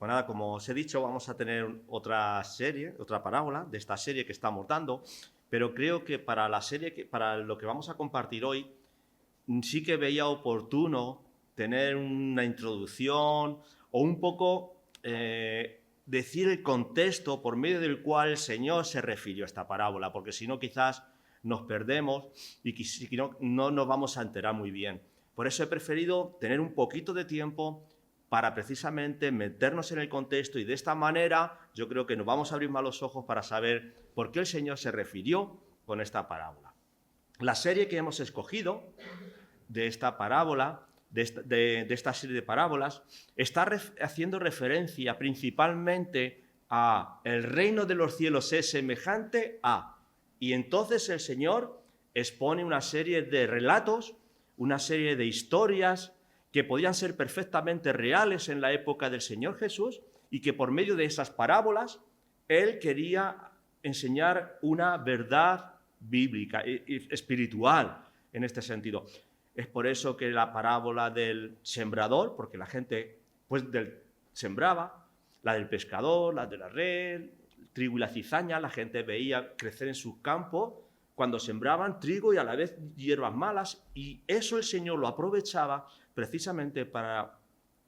Pues nada, como os he dicho, vamos a tener otra serie, otra parábola de esta serie que estamos dando, pero creo que para la serie, para lo que vamos a compartir hoy, sí que veía oportuno tener una introducción o un poco decir el contexto por medio del cual el Señor se refirió a esta parábola, porque si no quizás nos perdemos y si no nos vamos a enterar muy bien. Por eso he preferido tener un poquito de tiempo para precisamente meternos en el contexto y de esta manera yo creo que nos vamos a abrir más los ojos para saber por qué el Señor se refirió con esta parábola. La serie que hemos escogido de esta parábola, de esta serie de parábolas, está haciendo referencia principalmente a el reino de los cielos es semejante a. Y entonces el Señor expone una serie de relatos, una serie de historias que podían ser perfectamente reales en la época del Señor Jesús y que por medio de esas parábolas Él quería enseñar una verdad bíblica y espiritual en este sentido. Es por eso que la parábola del sembrador, porque la gente pues sembraba, la del pescador, la de la red, el trigo y la cizaña, la gente veía crecer en sus campos cuando sembraban trigo y a la vez hierbas malas, y eso el Señor lo aprovechaba precisamente para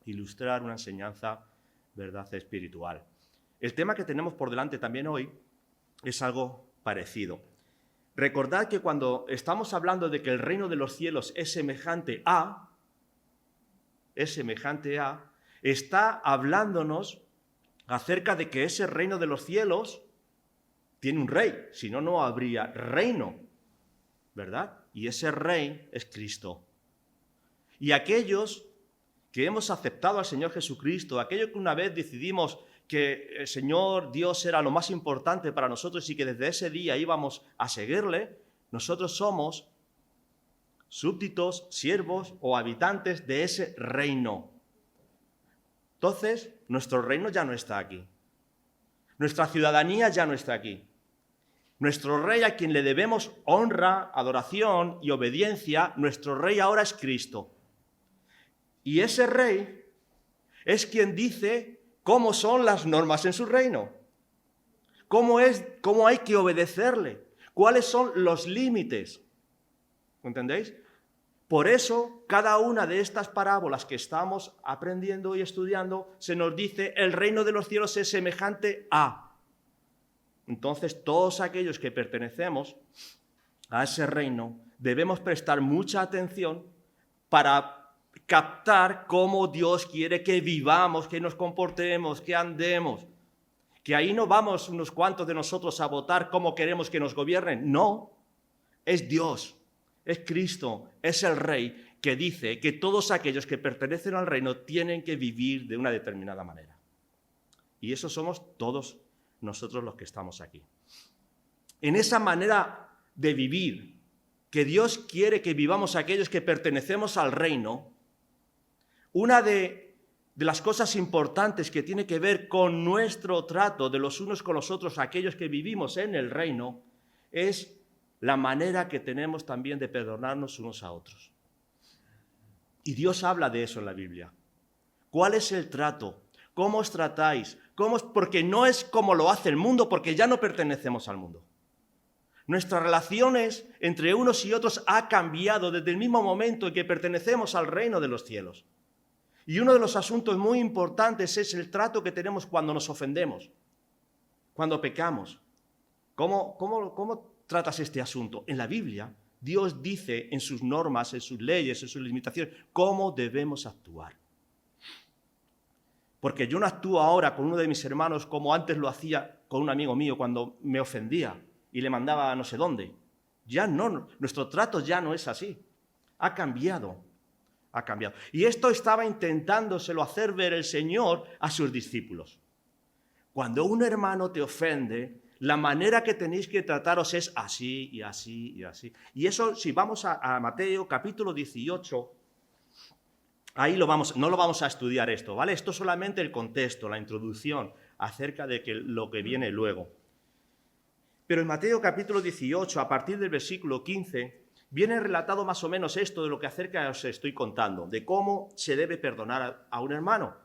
ilustrar una enseñanza, verdad, espiritual. El tema que tenemos por delante también hoy es algo parecido. Recordad que cuando estamos hablando de que el reino de los cielos es semejante a, está hablándonos acerca de que ese reino de los cielos tiene un rey, si no, no habría reino, ¿verdad? Y ese rey es Cristo. Y aquellos que hemos aceptado al Señor Jesucristo, aquellos que una vez decidimos que el Señor Dios era lo más importante para nosotros y que desde ese día íbamos a seguirle, nosotros somos súbditos, siervos o habitantes de ese reino. Entonces, nuestro reino ya no está aquí. Nuestra ciudadanía ya no está aquí. Nuestro rey a quien le debemos honra, adoración y obediencia, nuestro rey ahora es Cristo. Y ese rey es quien dice cómo son las normas en su reino, cómo hay que obedecerle, cuáles son los límites. ¿Entendéis? Por eso, cada una de estas parábolas que estamos aprendiendo y estudiando, se nos dice el reino de los cielos es semejante a. Entonces, todos aquellos que pertenecemos a ese reino debemos prestar mucha atención para captar cómo Dios quiere que vivamos, que nos comportemos, que andemos. Que ahí no vamos unos cuantos de nosotros a votar cómo queremos que nos gobiernen. No, es Dios, es Cristo, es el Rey que dice que todos aquellos que pertenecen al reino tienen que vivir de una determinada manera. Y eso somos todos nosotros los que estamos aquí. En esa manera de vivir que Dios quiere que vivamos aquellos que pertenecemos al reino, una de las cosas importantes que tiene que ver con nuestro trato de los unos con los otros, aquellos que vivimos en el reino, es la manera que tenemos también de perdonarnos unos a otros. Y Dios habla de eso en la Biblia. ¿Cuál es el trato? ¿Cómo os tratáis? Porque no es como lo hace el mundo, porque ya no pertenecemos al mundo. Nuestras relaciones entre unos y otros ha cambiado desde el mismo momento en que pertenecemos al reino de los cielos. Y uno de los asuntos muy importantes es el trato que tenemos cuando nos ofendemos, cuando pecamos. ¿Cómo tratas este asunto? En la Biblia, Dios dice en sus normas, en sus leyes, en sus limitaciones, cómo debemos actuar. Porque yo no actúo ahora con uno de mis hermanos como antes lo hacía con un amigo mío cuando me ofendía y le mandaba a no sé dónde. Ya no, nuestro trato ya no es así. Ha cambiado. Y esto estaba intentándoselo hacer ver el Señor a sus discípulos. Cuando un hermano te ofende, la manera que tenéis que trataros es así y así y así. Y eso, si vamos a Mateo capítulo 18, ahí no lo vamos a estudiar esto, ¿vale? Esto es solamente el contexto, la introducción acerca de lo que viene luego. Pero en Mateo capítulo 18, a partir del versículo 15, viene relatado más o menos esto de lo que acerca os estoy contando, de cómo se debe perdonar a un hermano.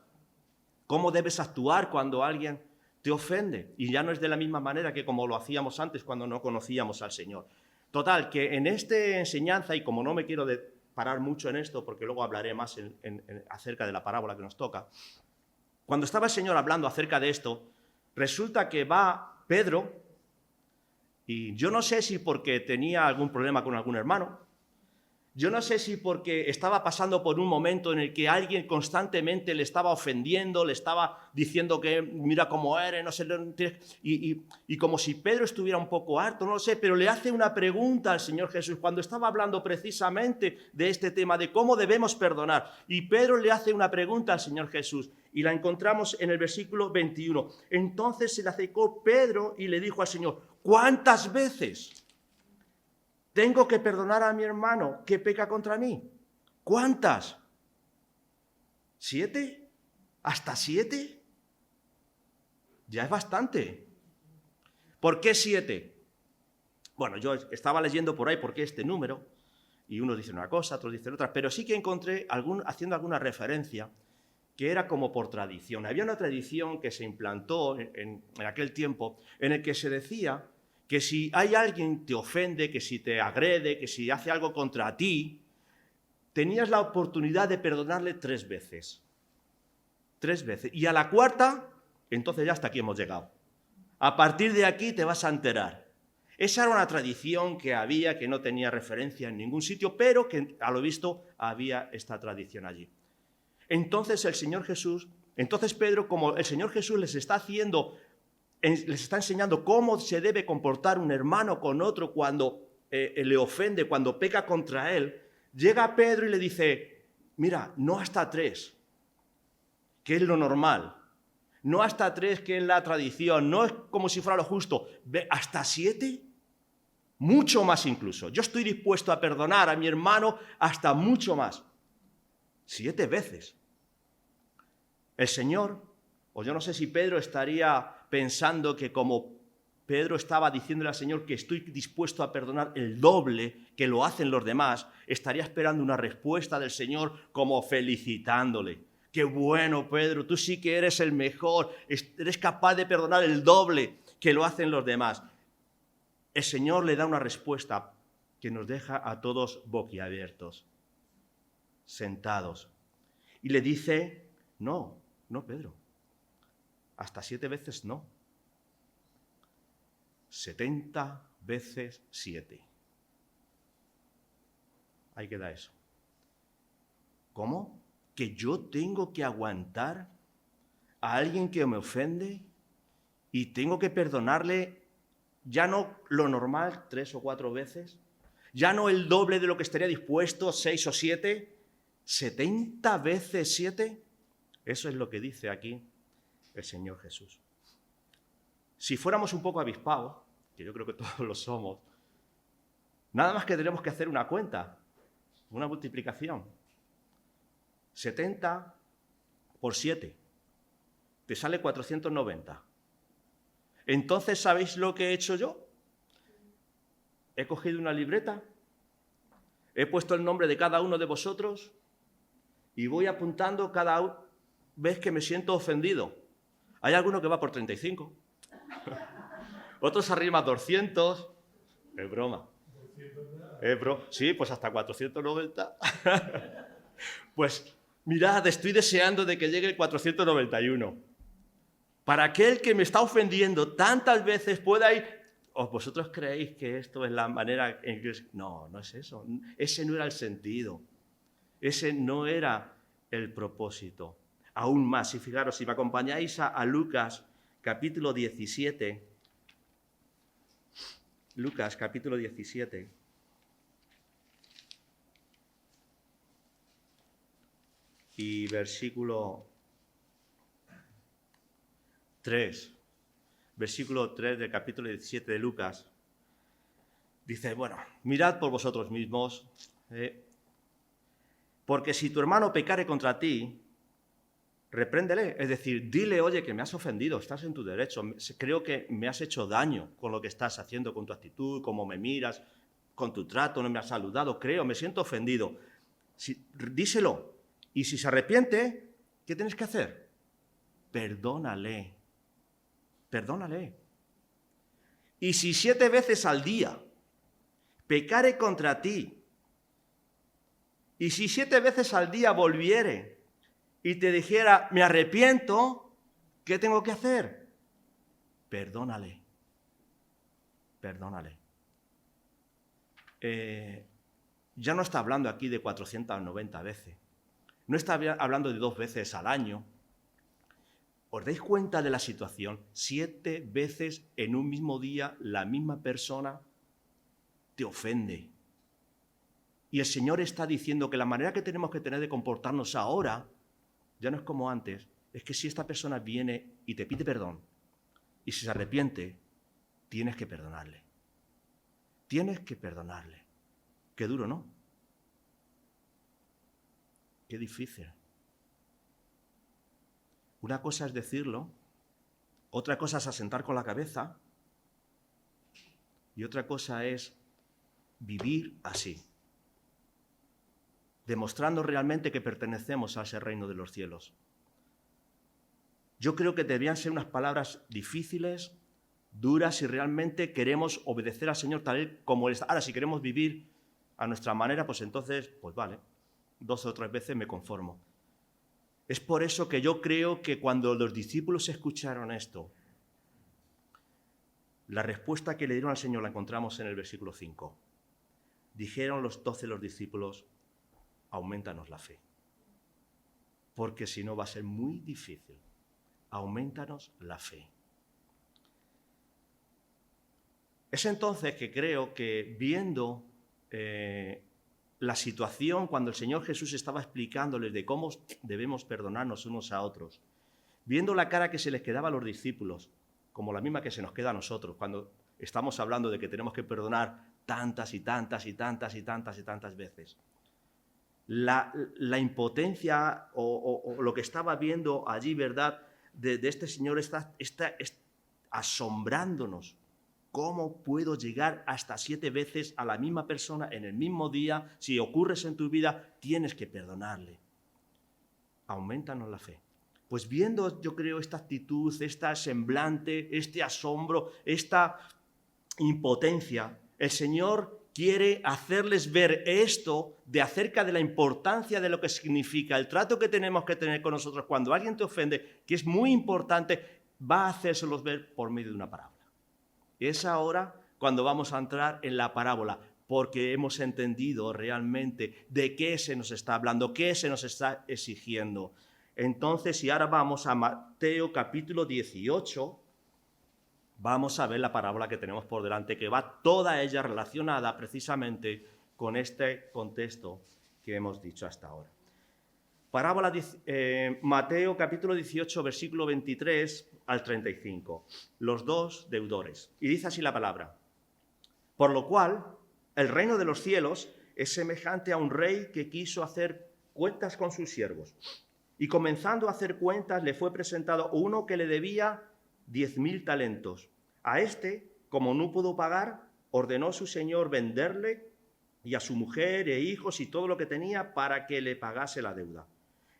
cómo debes actuar cuando alguien te ofende. Y ya no es de la misma manera que como lo hacíamos antes cuando no conocíamos al Señor. Total, que en esta enseñanza, y como no me quiero parar mucho en esto, porque luego hablaré más acerca de la parábola que nos toca, cuando estaba el Señor hablando acerca de esto, resulta que va Pedro, y yo no sé si porque tenía algún problema con algún hermano, yo no sé si porque estaba pasando por un momento en el que alguien constantemente le estaba ofendiendo, le estaba diciendo que mira cómo eres, no sé, y como si Pedro estuviera un poco harto, no lo sé, pero le hace una pregunta al Señor Jesús cuando estaba hablando precisamente de este tema, de cómo debemos perdonar. Y Pedro le hace una pregunta al Señor Jesús y la encontramos en el versículo 21. Entonces se le acercó Pedro y le dijo al Señor, ¿cuántas veces tengo que perdonar a mi hermano que peca contra mí? ¿Cuántas? ¿7? ¿Hasta 7? Ya es bastante. ¿Por qué 7? Bueno, yo estaba leyendo por ahí por qué este número, y unos dicen una cosa, otros dicen otra, pero sí que encontré haciendo alguna referencia que era como por tradición. Había una tradición que se implantó en aquel tiempo en el que se decía que si hay alguien que te ofende, que si te agrede, que si hace algo contra ti, tenías la oportunidad de perdonarle 3 veces. 3 veces. Y a la cuarta, entonces ya hasta aquí hemos llegado. A partir de aquí te vas a enterar. Esa era una tradición que había, que no tenía referencia en ningún sitio, pero que a lo visto había esta tradición allí. Entonces Pedro, como el Señor Jesús les está enseñando cómo se debe comportar un hermano con otro cuando le ofende, cuando peca contra él, llega Pedro y le dice, mira, no hasta 3, que es lo normal, no hasta 3, que es la tradición, no es como si fuera lo justo, ve, hasta 7, mucho más incluso. Yo estoy dispuesto a perdonar a mi hermano hasta mucho más. 7 veces. El Señor, o yo no sé si Pedro estaría pensando que como Pedro estaba diciéndole al Señor que estoy dispuesto a perdonar el doble que lo hacen los demás, estaría esperando una respuesta del Señor como felicitándole. Qué bueno, Pedro, tú sí que eres el mejor, eres capaz de perdonar el doble que lo hacen los demás. El Señor le da una respuesta que nos deja a todos boquiabiertos, sentados. Y le dice, no, Pedro, hasta 7 veces no. 70 veces 7. Ahí queda eso. ¿Cómo? ¿Que yo tengo que aguantar a alguien que me ofende y tengo que perdonarle ya no lo normal 3 o 4 veces? ¿Ya no el doble de lo que estaría dispuesto 6 o 7? ¿70 veces 7? Eso es lo que dice aquí el Señor Jesús. Si fuéramos un poco avispados, que yo creo que todos lo somos, nada más que tenemos que hacer una cuenta, una multiplicación. 70 por 7, te sale 490. Entonces, ¿sabéis lo que he hecho yo? He cogido una libreta, he puesto el nombre de cada uno de vosotros y voy apuntando cada vez que me siento ofendido. Hay alguno que va por 35, otros arriba 200, es broma. Sí, pues hasta 490. Pues mirad, estoy deseando de que llegue el 491. Para aquel que me está ofendiendo tantas veces pueda ir... ¿O vosotros creéis que esto es la manera en que... No, no es eso. Ese no era el sentido. Ese no era el propósito. Aún más, y fijaros, si me acompañáis a Lucas, capítulo 17. Lucas, capítulo 17. Y versículo 3. Versículo 3 del capítulo 17 de Lucas. Dice, bueno, mirad por vosotros mismos, porque si tu hermano pecare contra ti, repréndele, es decir, dile, oye, que me has ofendido, estás en tu derecho, creo que me has hecho daño con lo que estás haciendo, con tu actitud, cómo me miras, con tu trato, no me has saludado, me siento ofendido. Díselo, y si se arrepiente, ¿qué tienes que hacer? perdónale. Perdónale. Y si 7 veces al día pecare contra ti, y si 7 veces al día volviere y te dijera, me arrepiento, ¿qué tengo que hacer? Perdónale. Perdónale. Ya no está hablando aquí de 490 veces. No está hablando de 2 veces al año. ¿Os dais cuenta de la situación? 7 veces en un mismo día la misma persona te ofende. Y el Señor está diciendo que la manera que tenemos que tener de comportarnos ahora, ya no es como antes, es que si esta persona viene y te pide perdón, y si se arrepiente, tienes que perdonarle. Tienes que perdonarle. Qué duro, ¿no? Qué difícil. Una cosa es decirlo, otra cosa es asentar con la cabeza y otra cosa es vivir así, demostrando realmente que pertenecemos a ese reino de los cielos. Yo creo que deberían ser unas palabras difíciles, duras, si realmente queremos obedecer al Señor tal como Él está. Ahora, si queremos vivir a nuestra manera, pues entonces, pues vale, 2 o 3 veces me conformo. Es por eso que yo creo que cuando los discípulos escucharon esto, la respuesta que le dieron al Señor la encontramos en el versículo 5. Dijeron los discípulos, aumentanos la fe, porque si no va a ser muy difícil. Aumentanos la fe. Es entonces que creo que viendo la situación cuando el Señor Jesús estaba explicándoles de cómo debemos perdonarnos unos a otros, viendo la cara que se les quedaba a los discípulos, como la misma que se nos queda a nosotros, cuando estamos hablando de que tenemos que perdonar tantas y tantas y tantas y tantas y tantas veces. La impotencia o lo que estaba viendo allí, ¿verdad?, de este Señor está asombrándonos. ¿Cómo puedo llegar hasta 7 veces a la misma persona en el mismo día? Si ocurres en tu vida, tienes que perdonarle. Aumentanos la fe. Pues viendo, yo creo, esta actitud, esta semblante, este asombro, esta impotencia, el Señor quiere hacerles ver esto de acerca de la importancia de lo que significa el trato que tenemos que tener con nosotros cuando alguien te ofende, que es muy importante, va a hacérselos ver por medio de una parábola. Y es ahora cuando vamos a entrar en la parábola, porque hemos entendido realmente de qué se nos está hablando, qué se nos está exigiendo. Entonces, si ahora vamos a Mateo capítulo 18, vamos a ver la parábola que tenemos por delante, que va toda ella relacionada precisamente con este contexto que hemos dicho hasta ahora. Parábola Mateo capítulo 18, versículo 23 al 35. Los 2 deudores. Y dice así la palabra. Por lo cual, el reino de los cielos es semejante a un rey que quiso hacer cuentas con sus siervos. Y comenzando a hacer cuentas, le fue presentado uno que le debía 10.000 talentos. A este, como no pudo pagar, ordenó su señor venderle y a su mujer e hijos y todo lo que tenía para que le pagase la deuda.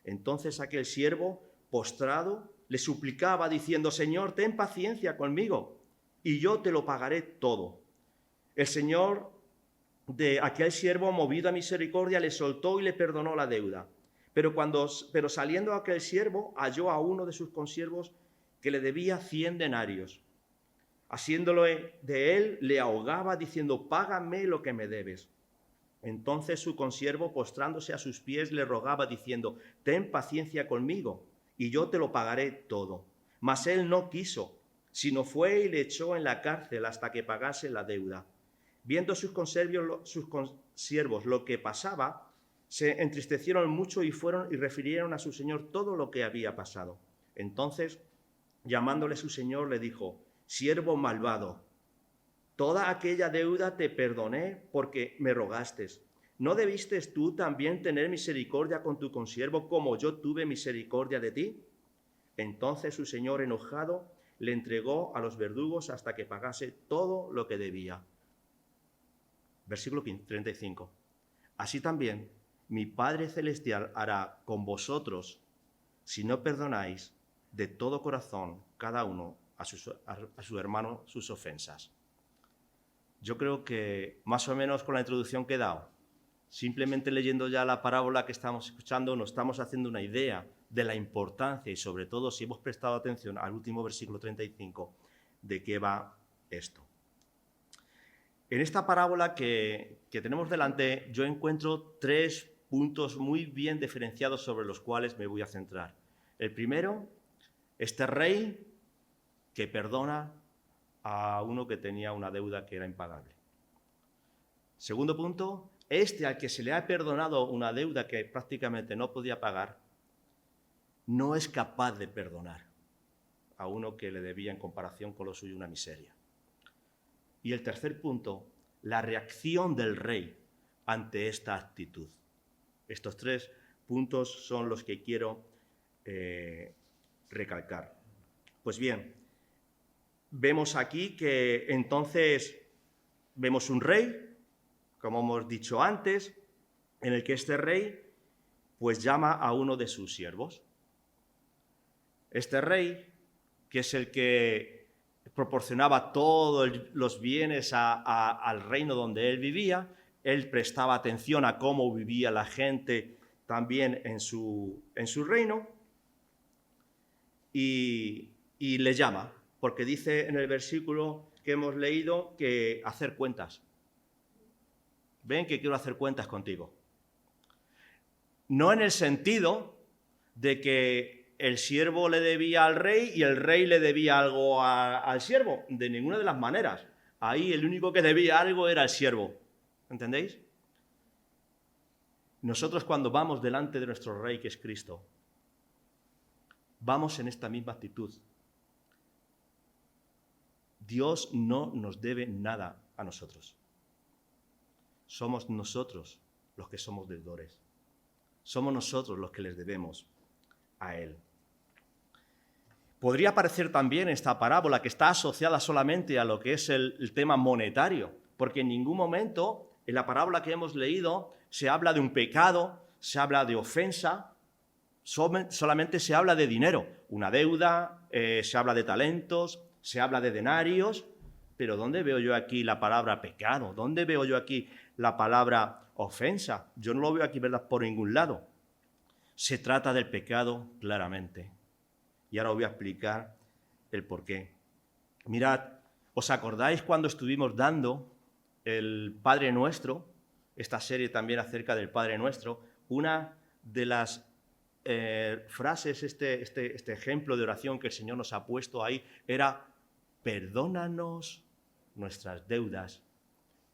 Entonces aquel siervo, postrado, le suplicaba diciendo, Señor, ten paciencia conmigo y yo te lo pagaré todo. El señor de aquel siervo, movido a misericordia, le soltó y le perdonó la deuda. Pero saliendo aquel siervo, halló a uno de sus consiervos que le debía 100 denarios. Haciéndolo de él, le ahogaba diciendo, págame lo que me debes. Entonces su consiervo, postrándose a sus pies, le rogaba diciendo, ten paciencia conmigo y yo te lo pagaré todo. Mas él no quiso, sino fue y le echó en la cárcel hasta que pagase la deuda. Viendo sus consiervos lo que pasaba, se entristecieron mucho y fueron y refirieron a su señor todo lo que había pasado. Entonces, llamándole su señor, le dijo, siervo malvado, toda aquella deuda te perdoné porque me rogaste. ¿No debiste tú también tener misericordia con tu consiervo como yo tuve misericordia de ti? Entonces su señor, enojado, le entregó a los verdugos hasta que pagase todo lo que debía. Versículo 35. Así también mi Padre Celestial hará con vosotros si no perdonáis de todo corazón cada uno a su hermano sus ofensas. Yo creo que más o menos con la introducción que he dado, simplemente leyendo ya la parábola que estamos escuchando, nos estamos haciendo una idea de la importancia y sobre todo si hemos prestado atención al último versículo 35, de qué va esto. En esta parábola que tenemos delante, yo encuentro 3 puntos muy bien diferenciados sobre los cuales me voy a centrar. El primero, este rey que perdona a uno que tenía una deuda que era impagable. Segundo punto, este al que se le ha perdonado una deuda que prácticamente no podía pagar, no es capaz de perdonar a uno que le debía en comparación con lo suyo una miseria. Y el tercer punto, la reacción del rey ante esta actitud. Estos 3 puntos son los que quiero recalcar. Pues bien, vemos aquí que entonces vemos un rey, como hemos dicho antes, en el que este rey pues llama a uno de sus siervos. Este rey, que es el que proporcionaba todos los bienes al reino donde él vivía, él prestaba atención a cómo vivía la gente también en su reino y le llama, porque dice en el versículo que hemos leído que hacer cuentas. Ven que quiero hacer cuentas contigo. No en el sentido de que el siervo le debía al rey y el rey le debía algo al siervo, de ninguna de las maneras. Ahí el único que debía algo era el siervo. ¿Entendéis? Nosotros cuando vamos delante de nuestro rey, que es Cristo, vamos en esta misma actitud. Dios no nos debe nada a nosotros. Somos nosotros los que somos deudores. Somos nosotros los que les debemos a Él. Podría parecer también esta parábola que está asociada solamente a lo que es el tema monetario, porque en ningún momento en la parábola que hemos leído se habla de un pecado, se habla de ofensa, solamente se habla de dinero, una deuda, se habla de talentos, se habla de denarios, pero ¿dónde veo yo aquí la palabra pecado? ¿Dónde veo yo aquí la palabra ofensa? Yo no lo veo aquí, ¿verdad?, por ningún lado. Se trata del pecado claramente. Y ahora os voy a explicar el porqué. Mirad, ¿os acordáis cuando estuvimos dando el Padre Nuestro, esta serie también acerca del Padre Nuestro? Una de las frases, este ejemplo de oración que el Señor nos ha puesto ahí, era: perdónanos nuestras deudas,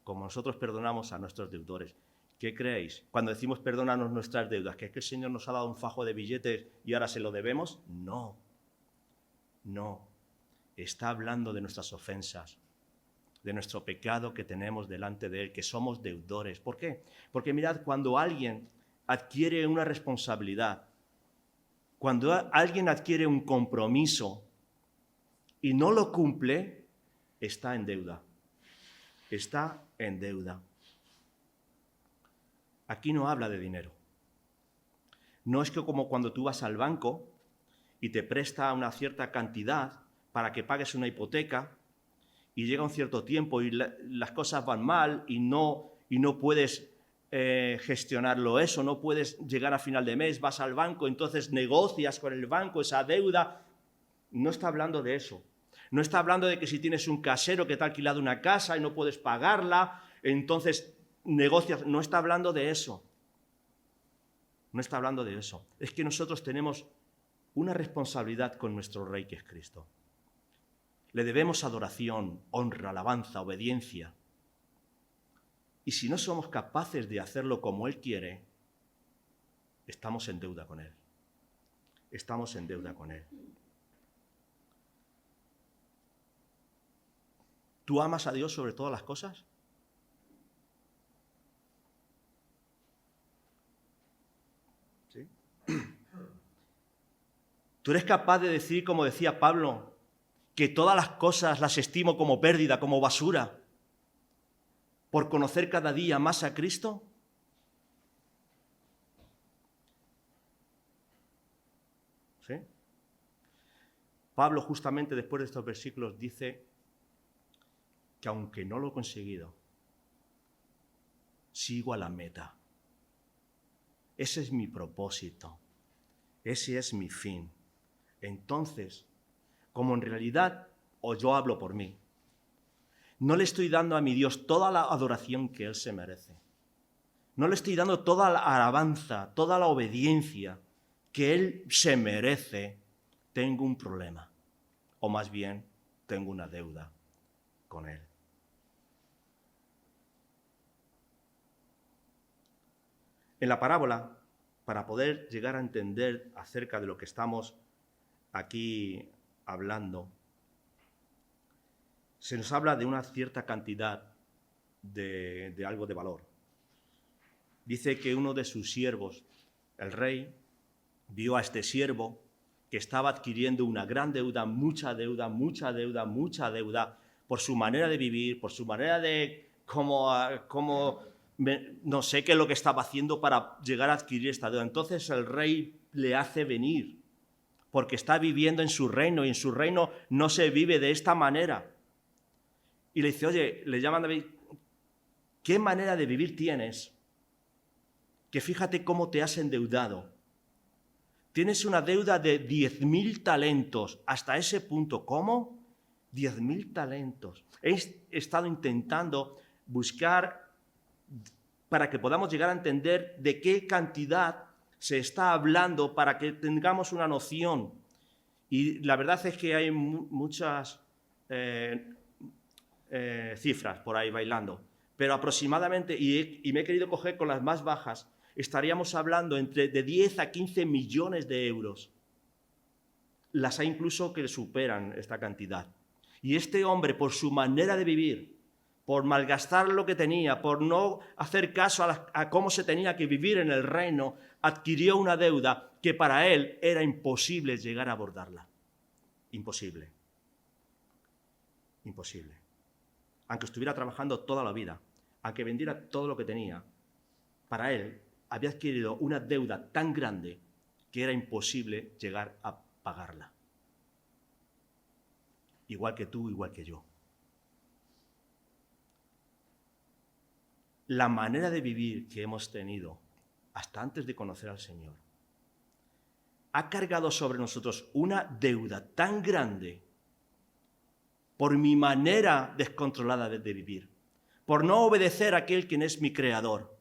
como nosotros perdonamos a nuestros deudores. ¿Qué creéis? Cuando decimos perdónanos nuestras deudas, ¿que es que el Señor nos ha dado un fajo de billetes y ahora se lo debemos? No. No. Está hablando de nuestras ofensas, de nuestro pecado que tenemos delante de Él, que somos deudores. ¿Por qué? Porque mirad, cuando alguien adquiere una responsabilidad, cuando alguien adquiere un compromiso y no lo cumple, está en deuda. Está en deuda. Aquí no habla de dinero. No es que como cuando tú vas al banco y te presta una cierta cantidad para que pagues una hipoteca y llega un cierto tiempo y las cosas van mal y no puedes gestionarlo eso, no puedes llegar a final de mes, vas al banco, entonces negocias con el banco esa deuda. No está hablando de eso. No está hablando de que si tienes un casero que te ha alquilado una casa y no puedes pagarla, entonces negocias. No está hablando de eso. No está hablando de eso. Es que nosotros tenemos una responsabilidad con nuestro Rey, que es Cristo. Le debemos adoración, honra, alabanza, obediencia. Y si no somos capaces de hacerlo como Él quiere, estamos en deuda con Él. Estamos en deuda con Él. ¿Tú amas a Dios sobre todas las cosas? ¿Sí? ¿Tú eres capaz de decir, como decía Pablo, que todas las cosas las estimo como pérdida, como basura, por conocer cada día más a Cristo? ¿Sí? Pablo, justamente después de estos versículos, dice que aunque no lo he conseguido, sigo a la meta. Ese es mi propósito. Ese es mi fin. Entonces, como en realidad, o yo hablo por mí, no le estoy dando a mi Dios toda la adoración que Él se merece. No le estoy dando toda la alabanza, toda la obediencia que Él se merece. Tengo un problema. O más bien, tengo una deuda con Él. En la parábola, para poder llegar a entender acerca de lo que estamos aquí hablando, se nos habla de una cierta cantidad de algo de valor. Dice que uno de sus siervos, el rey, vio a este siervo que estaba adquiriendo una gran deuda, mucha deuda, mucha deuda, mucha deuda, por su manera de vivir, por su manera de no sé qué es lo que estaba haciendo para llegar a adquirir esta deuda. Entonces el rey le hace venir, porque está viviendo en su reino, y en su reino no se vive de esta manera. Y le dice, oye, le llaman a David, ¿qué manera de vivir tienes? Que fíjate cómo te has endeudado. Tienes una deuda de 10.000 talentos. Hasta ese punto, ¿cómo? 10.000 talentos. He estado intentando buscar para que podamos llegar a entender de qué cantidad se está hablando para que tengamos una noción. Y la verdad es que hay muchas cifras por ahí bailando, pero aproximadamente, y me he querido coger con las más bajas, estaríamos hablando entre de 10 a 15 millones de euros. Las hay incluso que superan esta cantidad. Y este hombre, por su manera de vivir, por malgastar lo que tenía, por no hacer caso a cómo se tenía que vivir en el reino, adquirió una deuda que para él era imposible llegar a abordarla. Imposible. Imposible. Aunque estuviera trabajando toda la vida, aunque vendiera todo lo que tenía, para él había adquirido una deuda tan grande que era imposible llegar a pagarla. Igual que tú, igual que yo. La manera de vivir que hemos tenido hasta antes de conocer al Señor ha cargado sobre nosotros una deuda tan grande por mi manera descontrolada de vivir, por no obedecer a aquel quien es mi creador,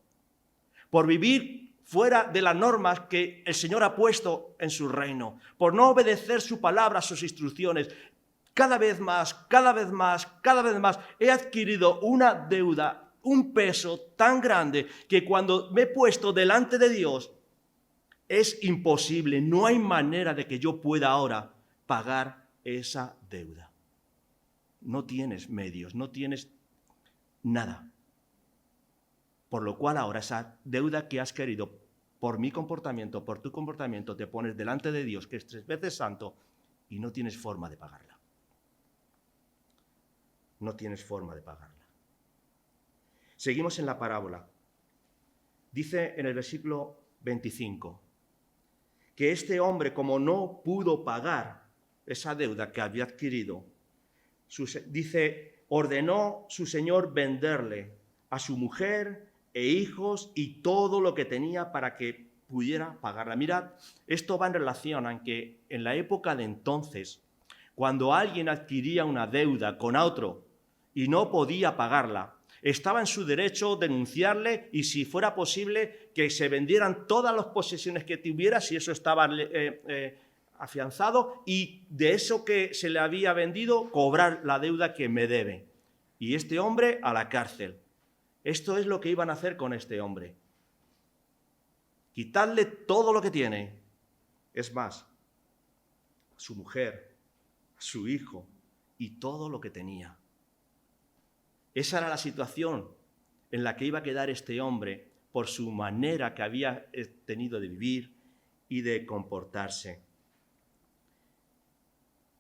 por vivir fuera de las normas que el Señor ha puesto en su reino, por no obedecer su palabra, sus instrucciones. Cada vez más, cada vez más, cada vez más he adquirido una deuda, un peso tan grande que cuando me he puesto delante de Dios es imposible, no hay manera de que yo pueda ahora pagar esa deuda. No tienes medios, no tienes nada. Por lo cual ahora esa deuda que has querido por mi comportamiento, por tu comportamiento, te pones delante de Dios, que es 3 veces santo, y no tienes forma de pagarla. No tienes forma de pagarla. Seguimos en la parábola. Dice en el versículo 25 que este hombre, como no pudo pagar esa deuda que había adquirido, ordenó su señor venderle a su mujer e hijos y todo lo que tenía para que pudiera pagarla. Mirad, esto va en relación a que en la época de entonces, cuando alguien adquiría una deuda con otro y no podía pagarla, estaba en su derecho denunciarle y, si fuera posible, que se vendieran todas las posesiones que tuviera, si eso estaba afianzado, y de eso que se le había vendido, cobrar la deuda que me debe. Y este hombre a la cárcel. Esto es lo que iban a hacer con este hombre. Quitarle todo lo que tiene. Es más, a su mujer, a su hijo y todo lo que tenía. Esa era la situación en la que iba a quedar este hombre por su manera que había tenido de vivir y de comportarse.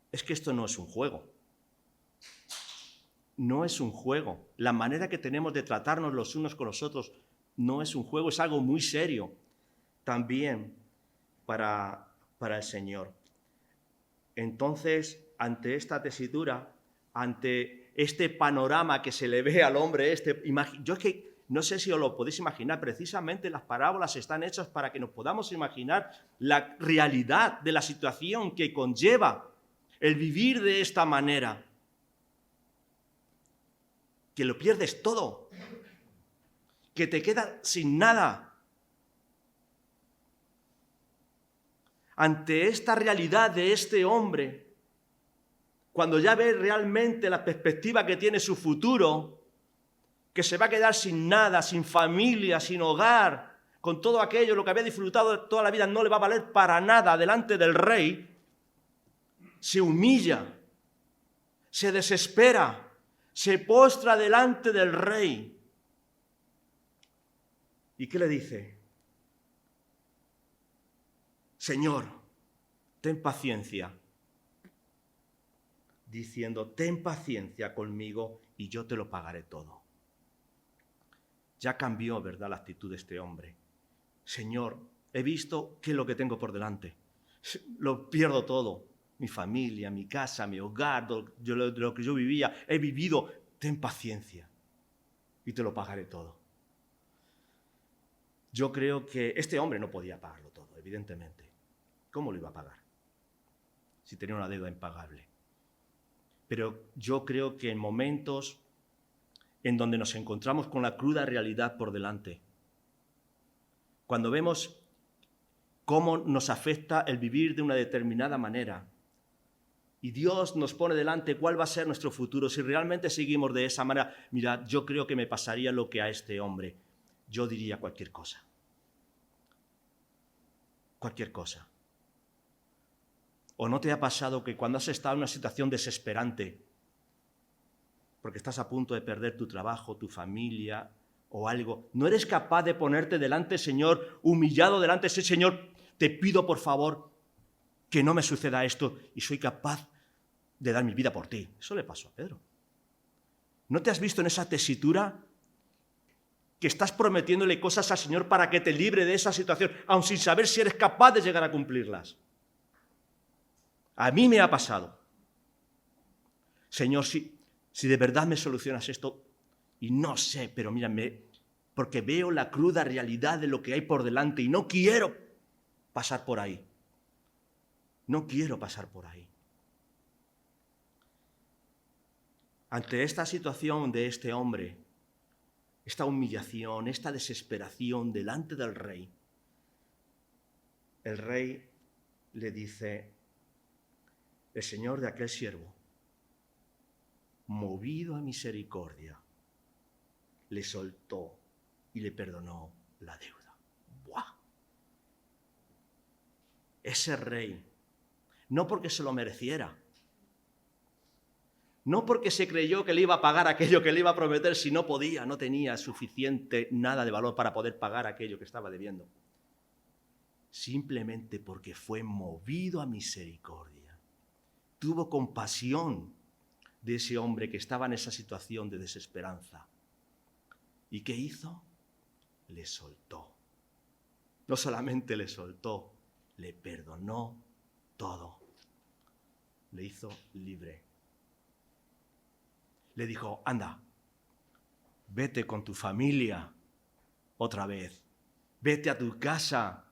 Es que esto no es un juego. No es un juego. La manera que tenemos de tratarnos los unos con los otros no es un juego, es algo muy serio también para el Señor. Entonces, ante esta tesitura, ante este panorama que se le ve al hombre, yo es que no sé si os lo podéis imaginar, precisamente las parábolas están hechas para que nos podamos imaginar la realidad de la situación que conlleva el vivir de esta manera. Que lo pierdes todo, que te quedas sin nada. Ante esta realidad de este hombre, cuando ya ve realmente la perspectiva que tiene su futuro, que se va a quedar sin nada, sin familia, sin hogar, con todo aquello, lo que había disfrutado toda la vida no le va a valer para nada delante del rey, se humilla, se desespera, se postra delante del rey. ¿Y qué le dice? Señor, ten paciencia. Diciendo, ten paciencia conmigo y yo te lo pagaré todo. Ya cambió, ¿verdad?, la actitud de este hombre. Señor, he visto qué es lo que tengo por delante. Lo pierdo todo. Mi familia, mi casa, mi hogar, lo que yo vivía, he vivido. Ten paciencia y te lo pagaré todo. Yo creo que este hombre no podía pagarlo todo, evidentemente. ¿Cómo lo iba a pagar? Si tenía una deuda impagable. Pero yo creo que en momentos en donde nos encontramos con la cruda realidad por delante, cuando vemos cómo nos afecta el vivir de una determinada manera, y Dios nos pone delante cuál va a ser nuestro futuro, si realmente seguimos de esa manera, mira, yo creo que me pasaría lo que a este hombre. Yo diría cualquier cosa. Cualquier cosa. ¿O no te ha pasado que cuando has estado en una situación desesperante, porque estás a punto de perder tu trabajo, tu familia o algo, no eres capaz de ponerte delante, Señor, humillado delante de ese Señor, te pido por favor que no me suceda esto y soy capaz de dar mi vida por ti? Eso le pasó a Pedro. ¿No te has visto en esa tesitura que estás prometiéndole cosas al Señor para que te libre de esa situación, aun sin saber si eres capaz de llegar a cumplirlas? A mí me ha pasado. Señor, si de verdad me solucionas esto, y no sé, pero mírame, porque veo la cruda realidad de lo que hay por delante y no quiero pasar por ahí. No quiero pasar por ahí. Ante esta situación de este hombre, esta humillación, esta desesperación delante del rey, el rey le dice, el Señor de aquel siervo, movido a misericordia, le soltó y le perdonó la deuda. ¡Buah! Ese rey, no porque se lo mereciera, no porque se creyó que le iba a pagar aquello que le iba a prometer si no podía, no tenía suficiente nada de valor para poder pagar aquello que estaba debiendo. Simplemente porque fue movido a misericordia. Tuvo compasión de ese hombre que estaba en esa situación de desesperanza. ¿Y qué hizo? Le soltó. No solamente le soltó, le perdonó todo. Le hizo libre. Le dijo, anda, vete con tu familia otra vez. Vete a tu casa.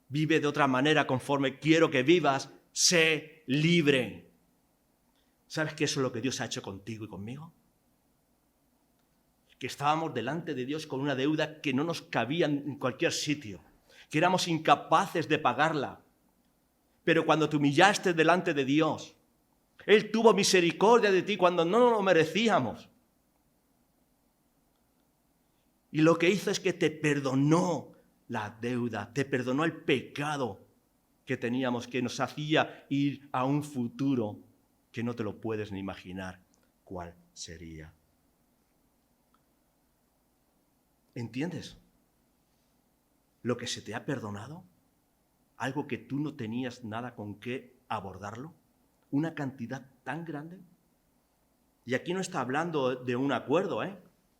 Vive de otra manera conforme quiero que vivas. Sé libre. ¿Sabes que eso es lo que Dios ha hecho contigo y conmigo? Que estábamos delante de Dios con una deuda que no nos cabía en cualquier sitio, que éramos incapaces de pagarla. Pero cuando te humillaste delante de Dios, Él tuvo misericordia de ti cuando no lo merecíamos. Y lo que hizo es que te perdonó la deuda, te perdonó el pecado que teníamos, que nos hacía ir a un futuro que no te lo puedes ni imaginar cuál sería. ¿Entiendes? Lo que se te ha perdonado, algo que tú no tenías nada con qué abordarlo, una cantidad tan grande. Y aquí no está hablando de un acuerdo,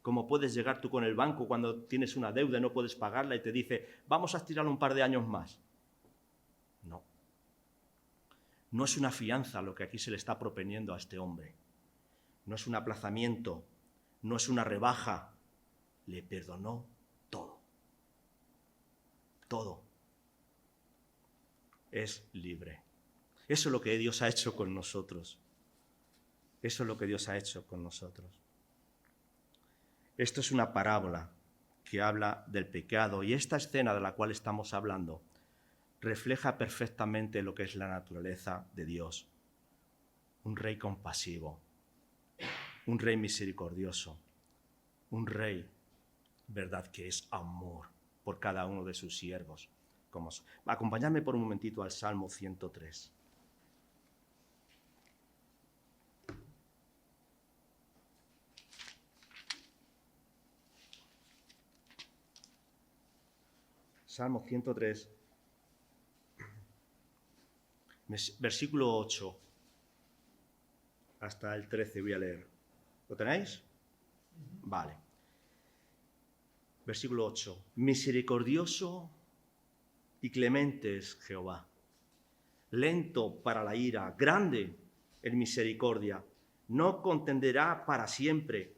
como puedes llegar tú con el banco cuando tienes una deuda y no puedes pagarla y te dice, vamos a estirar un par de años más. No. No es una fianza lo que aquí se le está proponiendo a este hombre. No es un aplazamiento, no es una rebaja. Le perdonó todo. Todo. Es libre. Eso es lo que Dios ha hecho con nosotros. Eso es lo que Dios ha hecho con nosotros. Esto es una parábola que habla del pecado, y esta escena de la cual estamos hablando refleja perfectamente lo que es la naturaleza de Dios. Un rey compasivo, un rey misericordioso, un rey, verdad, que es amor por cada uno de sus siervos. Acompañadme por un momentito al Salmo 103. Salmo 103, versículo 8 hasta el 13 voy a leer. ¿Lo tenéis? Vale. Versículo 8. Misericordioso y clemente es Jehová, lento para la ira, grande en misericordia, no contenderá para siempre,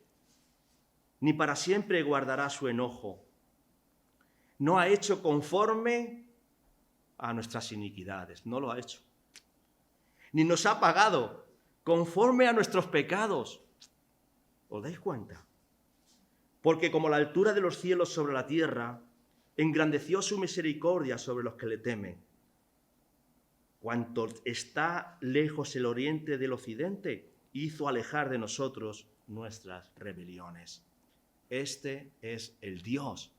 ni para siempre guardará su enojo. No ha hecho conforme a nuestras iniquidades, no lo ha hecho. Ni nos ha pagado conforme a nuestros pecados. ¿Os dais cuenta? Porque como la altura de los cielos sobre la tierra, engrandeció su misericordia sobre los que le temen. Cuanto está lejos el oriente del occidente, hizo alejar de nosotros nuestras rebeliones. Este es el Dios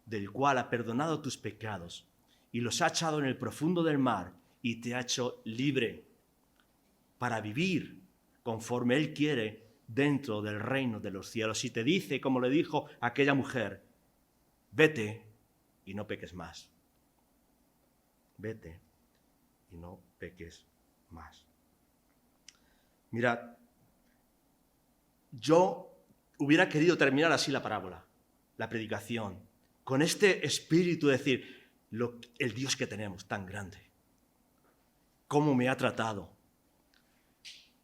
del cual ha perdonado tus pecados y los ha echado en el profundo del mar y te ha hecho libre para vivir conforme Él quiere dentro del reino de los cielos. Y te dice, como le dijo a aquella mujer, vete y no peques más. Vete y no peques más. Mirad, yo hubiera querido terminar así la parábola, la predicación, con este espíritu de decir, el Dios que tenemos tan grande, cómo me ha tratado,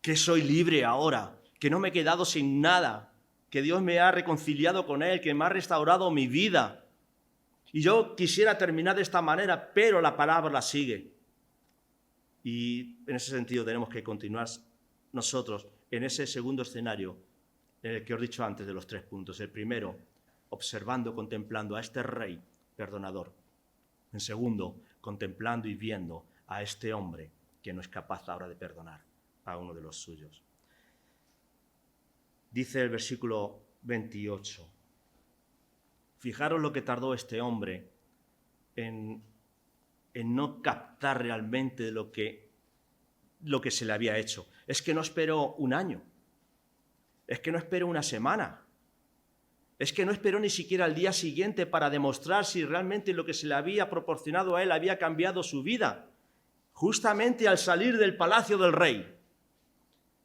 que soy libre ahora, que no me he quedado sin nada, que Dios me ha reconciliado con Él, que me ha restaurado mi vida. Y yo quisiera terminar de esta manera, pero la palabra sigue. Y en ese sentido tenemos que continuar nosotros en ese segundo escenario en el que os he dicho antes de los 3 puntos. El primero, observando, contemplando a este rey perdonador. En segundo, contemplando y viendo a este hombre que no es capaz ahora de perdonar a uno de los suyos. Dice el versículo 28. Fijaros lo que tardó este hombre en no captar realmente lo que se le había hecho. Es que no esperó un año. Es que no esperó una semana. Es que no esperó ni siquiera el día siguiente para demostrar si realmente lo que se le había proporcionado a él había cambiado su vida. Justamente al salir del palacio del rey.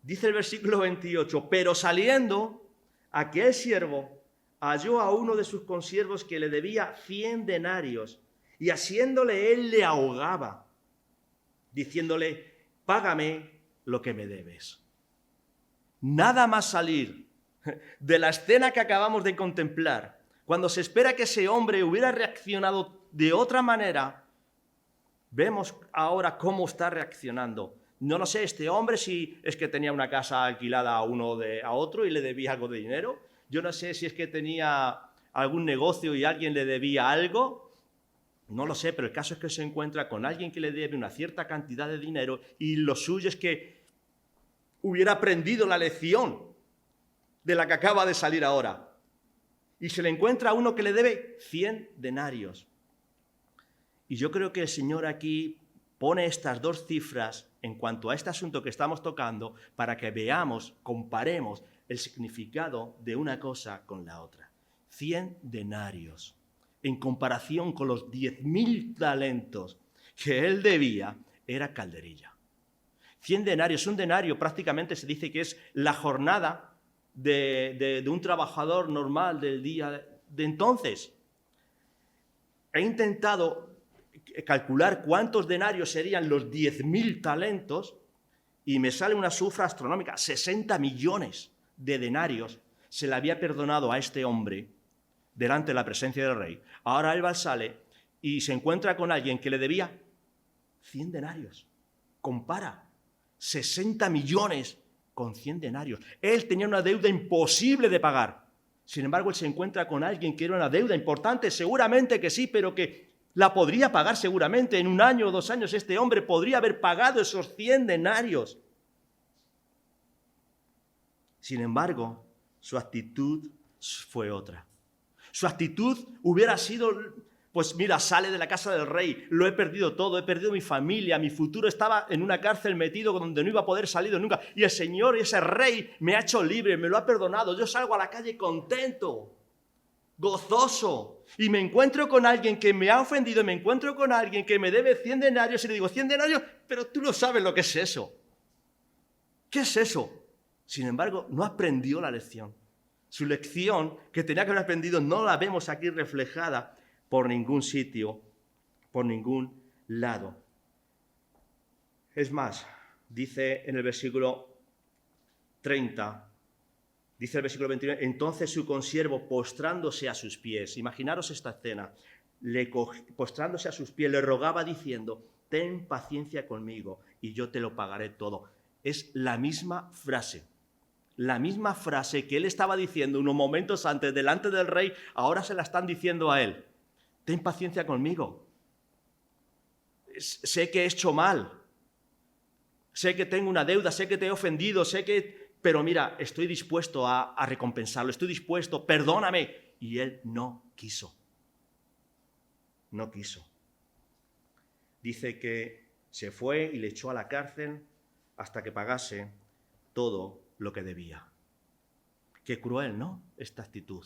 Dice el versículo 28, pero saliendo, aquel siervo halló a uno de sus consiervos que le debía 100 denarios, y haciéndole él le ahogaba, diciéndole, págame lo que me debes. Nada más salir de la escena que acabamos de contemplar, cuando se espera que ese hombre hubiera reaccionado de otra manera, vemos ahora cómo está reaccionando. No lo sé, este hombre si es que tenía una casa alquilada a otro y le debía algo de dinero. Yo no sé si es que tenía algún negocio y alguien le debía algo. No lo sé, pero el caso es que se encuentra con alguien que le debe una cierta cantidad de dinero y lo suyo es que hubiera aprendido la lección de la que acaba de salir ahora. Y se le encuentra a uno que le debe 100 denarios. Y yo creo que el Señor aquí pone estas 2 cifras en cuanto a este asunto que estamos tocando para que veamos, comparemos el significado de una cosa con la otra. 100 denarios en comparación con los 10.000 talentos que él debía, era calderilla. 100 denarios, un denario prácticamente se dice que es la jornada de un trabajador normal del día de entonces. He intentado calcular cuántos denarios serían los 10.000 talentos y me sale una cifra astronómica, 60 millones de denarios se le había perdonado a este hombre delante de la presencia del rey. Ahora él sale y se encuentra con alguien que le debía 100 denarios. Compara, 60 millones con 100 denarios. Él tenía una deuda imposible de pagar. Sin embargo, él se encuentra con alguien que era una deuda importante, seguramente que sí, pero que la podría pagar seguramente. En 1 año o 2 años este hombre podría haber pagado esos 100 denarios. Sin embargo, su actitud fue otra. Su actitud hubiera sido, pues mira, sale de la casa del rey, lo he perdido todo, he perdido mi familia, mi futuro estaba en una cárcel metido donde no iba a poder salir nunca. Y el Señor, ese rey, me ha hecho libre, me lo ha perdonado. Yo salgo a la calle contento, gozoso, y me encuentro con alguien que me ha ofendido, me encuentro con alguien que me debe 100 denarios y le digo, 100 denarios, pero tú no sabes lo que es eso. ¿Qué es eso? Sin embargo, no aprendió la lección. Su lección que tenía que haber aprendido no la vemos aquí reflejada por ningún sitio, por ningún lado. Es más, dice en el versículo 30, dice el versículo 29, entonces su consiervo postrándose a sus pies, imaginaros esta escena, postrándose a sus pies le rogaba diciendo, ten paciencia conmigo y yo te lo pagaré todo. Es la misma frase que él estaba diciendo unos momentos antes delante del rey, ahora se la están diciendo a él. Ten paciencia conmigo. Sé que he hecho mal. Sé que tengo una deuda, sé que te he ofendido, pero mira, estoy dispuesto a recompensarlo, estoy dispuesto, perdóname. Y él no quiso. No quiso. Dice que se fue y le echó a la cárcel hasta que pagase todo lo que debía. Qué cruel, ¿no? Esta actitud.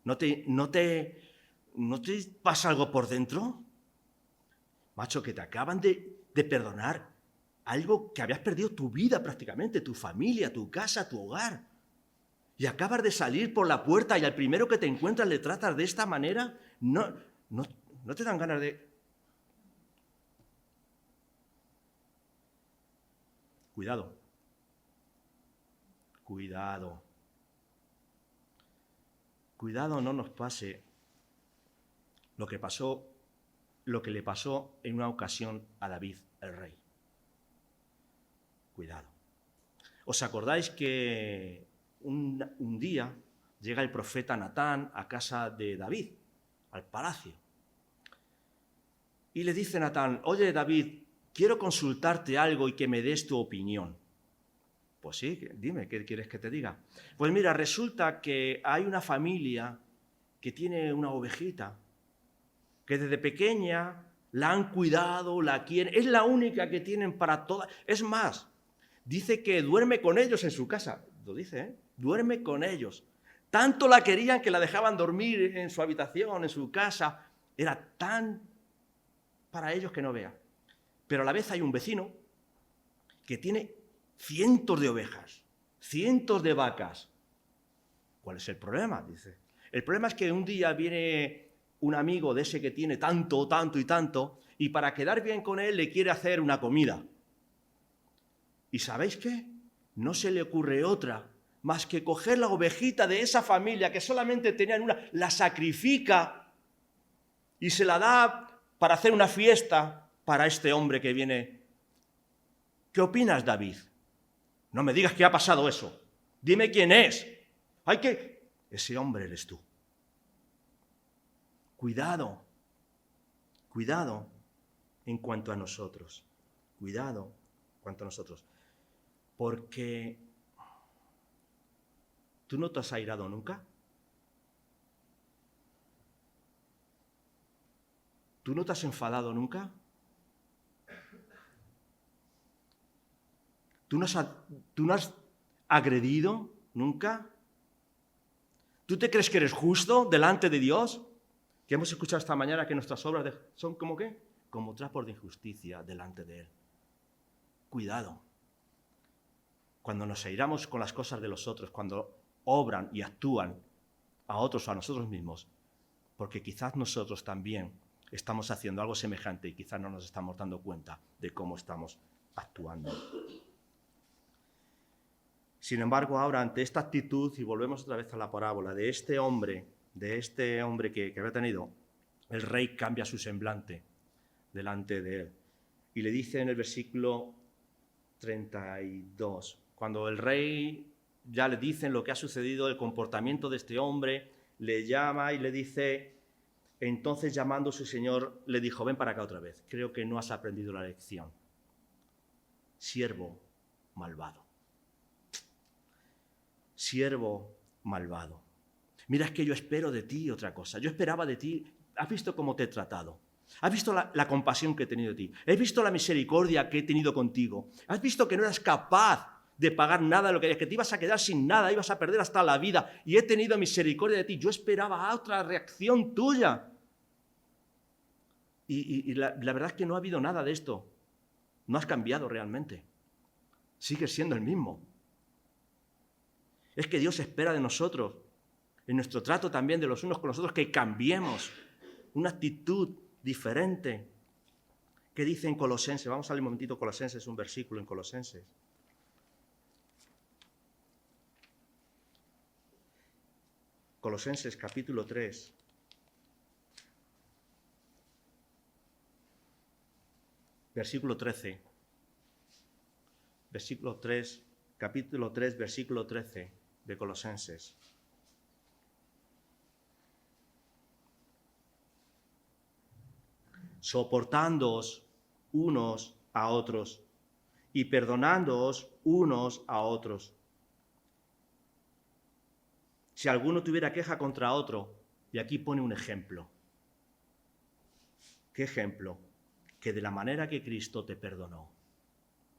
¿No te pasa algo por dentro? Macho, que te acaban de perdonar algo que habías perdido tu vida prácticamente, tu familia, tu casa, tu hogar. Y acabas de salir por la puerta y al primero que te encuentras le tratas de esta manera. No te dan ganas de... Cuidado. Cuidado. Cuidado no nos pase lo que le pasó en una ocasión a David, el rey. Cuidado. ¿Os acordáis que un día llega el profeta Natán a casa de David, al palacio? Y le dice Natán, oye David, quiero consultarte algo y que me des tu opinión. Pues sí, dime, ¿qué quieres que te diga? Pues mira, resulta que hay una familia que tiene una ovejita, que desde pequeña la han cuidado, la quieren, es la única que tienen para todas. Es más, dice que duerme con ellos en su casa, lo dice, ¿eh? Duerme con ellos. Tanto la querían que la dejaban dormir en su habitación, en su casa. Era tan para ellos que no vea. Pero a la vez hay un vecino que tiene cientos de ovejas, cientos de vacas. ¿Cuál es el problema? Dice. El problema es que un día viene un amigo de ese que tiene tanto, tanto y tanto, y para quedar bien con él le quiere hacer una comida. ¿Y sabéis qué? No se le ocurre otra más que coger la ovejita de esa familia que solamente tenían una, la sacrifica y se la da para hacer una fiesta para este hombre que viene. ¿Qué opinas, David? No me digas que ha pasado eso. Dime quién es. Ese hombre eres tú. Cuidado. Cuidado en cuanto a nosotros. Cuidado en cuanto a nosotros. Porque ¿tú no te has airado nunca? ¿Tú no te has enfadado nunca? ¿Tú no has agredido nunca? ¿Tú te crees que eres justo delante de Dios? Que hemos escuchado esta mañana que nuestras obras son como ¿qué? Como trapos de injusticia delante de Él. Cuidado. Cuando nos airamos con las cosas de los otros, cuando obran y actúan a otros o a nosotros mismos, porque quizás nosotros también estamos haciendo algo semejante y quizás no nos estamos dando cuenta de cómo estamos actuando. Sin embargo, ahora ante esta actitud, y volvemos otra vez a la parábola de este hombre que había tenido, el rey cambia su semblante delante de él. Y le dice en el versículo 32, cuando el rey ya le dicen lo que ha sucedido, el comportamiento de este hombre, le llama y le dice, entonces llamando a su señor, le dijo, ven para acá otra vez, creo que no has aprendido la lección. Siervo malvado. Siervo malvado. Mira, es que yo espero de ti otra cosa. Yo esperaba de ti. ¿Has visto cómo te he tratado? ¿Has visto la compasión que he tenido de ti? ¿Has visto la misericordia que he tenido contigo? ¿Has visto que no eras capaz de pagar nada de lo que te ibas a quedar sin nada, ibas a perder hasta la vida? Y he tenido misericordia de ti. Yo esperaba otra reacción tuya. Y la verdad es que no ha habido nada de esto. No has cambiado realmente. Sigues siendo el mismo. Es que Dios espera de nosotros, en nuestro trato también de los unos con los otros, que cambiemos una actitud diferente. ¿Qué dice en Colosenses? Vamos a leer un momentito Colosenses, un versículo en Colosenses. Colosenses capítulo 3. Versículo 13. Versículo 3, capítulo 3, versículo 13 de Colosenses. Soportándoos unos a otros y perdonándoos unos a otros. Si alguno tuviera queja contra otro, y aquí pone un ejemplo. ¿Qué ejemplo? Que de la manera que Cristo te perdonó,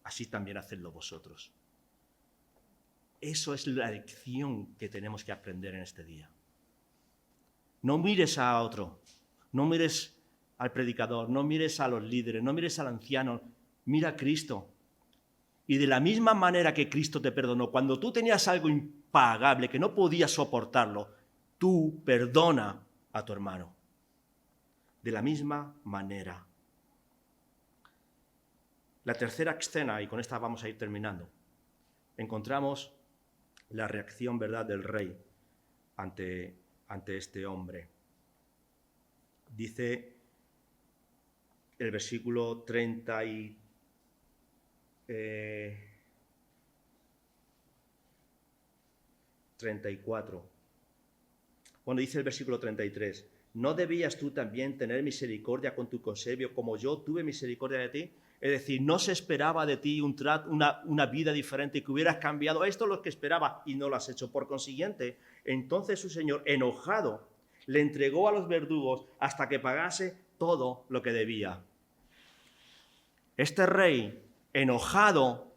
así también hacedlo vosotros. Eso es la lección que tenemos que aprender en este día. No mires a otro, no mires al predicador, no mires a los líderes, no mires al anciano, mira a Cristo. Y de la misma manera que Cristo te perdonó, cuando tú tenías algo impagable, que no podías soportarlo, tú perdona a tu hermano. De la misma manera. La tercera escena, y con esta vamos a ir terminando, encontramos la reacción, ¿verdad?, del rey ante este hombre. Dice el versículo 34. Cuando dice el versículo 33, ¿no debías tú también tener misericordia con tu consiervo como yo tuve misericordia de ti? Es decir, no se esperaba de ti una vida diferente, que hubieras cambiado. Esto es lo que esperaba y no lo has hecho. Por consiguiente, entonces su señor, enojado, le entregó a los verdugos hasta que pagase todo lo que debía. Este rey, enojado,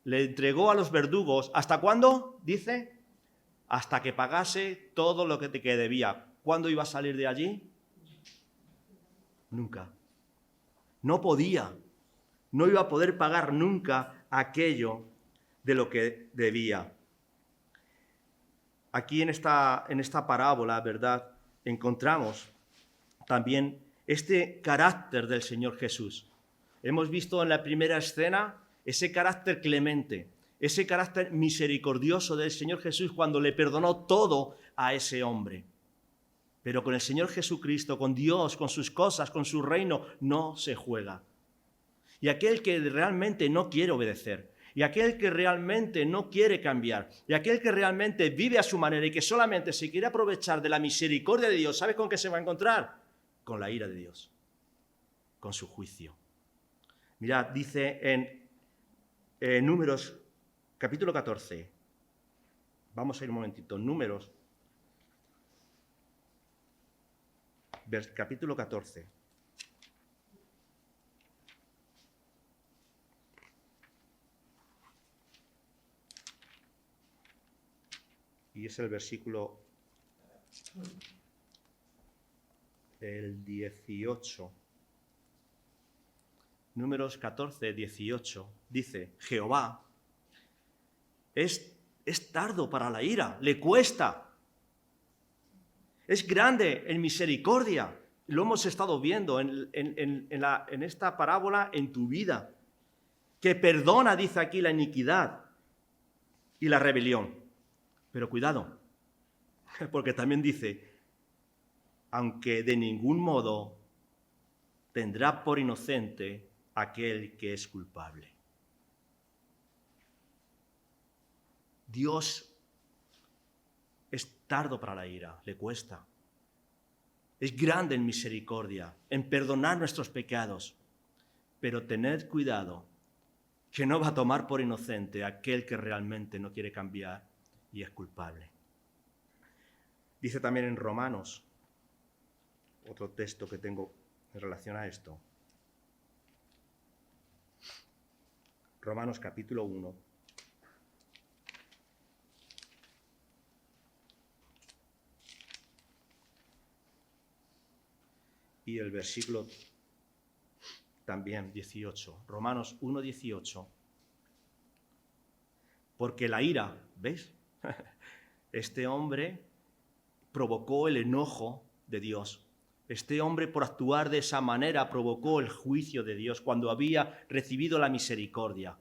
le entregó a los verdugos. ¿Hasta cuándo? Dice, hasta que pagase todo lo que debía. ¿Cuándo iba a salir de allí? Nunca. No podía, no iba a poder pagar nunca aquello de lo que debía. Aquí en esta parábola, ¿verdad?, encontramos también este carácter del Señor Jesús. Hemos visto en la primera escena ese carácter clemente, ese carácter misericordioso del Señor Jesús cuando le perdonó todo a ese hombre. Pero con el Señor Jesucristo, con Dios, con sus cosas, con su reino, no se juega. Y aquel que realmente no quiere obedecer, y aquel que realmente no quiere cambiar, y aquel que realmente vive a su manera y que solamente se quiere aprovechar de la misericordia de Dios, ¿sabes con qué se va a encontrar? Con la ira de Dios, con su juicio. Mirad, dice en Números, capítulo 14. Vamos a ir un momentito, Números. Capítulo 14. Y es el versículo el 18. Números 14, 18. Dice, Jehová es tardo para la ira, le cuesta. Es grande en misericordia, lo hemos estado viendo en esta parábola en tu vida, que perdona, dice aquí, la iniquidad y la rebelión. Pero cuidado, porque también dice, aunque de ningún modo tendrá por inocente aquel que es culpable. Dios es tardo para la ira, le cuesta. Es grande en misericordia, en perdonar nuestros pecados. Pero tened cuidado, que no va a tomar por inocente a aquel que realmente no quiere cambiar y es culpable. Dice también en Romanos, otro texto que tengo en relación a esto. Romanos capítulo 1. Y el versículo también 18. Romanos 1, 18. Porque la ira, ¿ves? Este hombre provocó el enojo de Dios. Este hombre, por actuar de esa manera, provocó el juicio de Dios cuando había recibido la misericordia.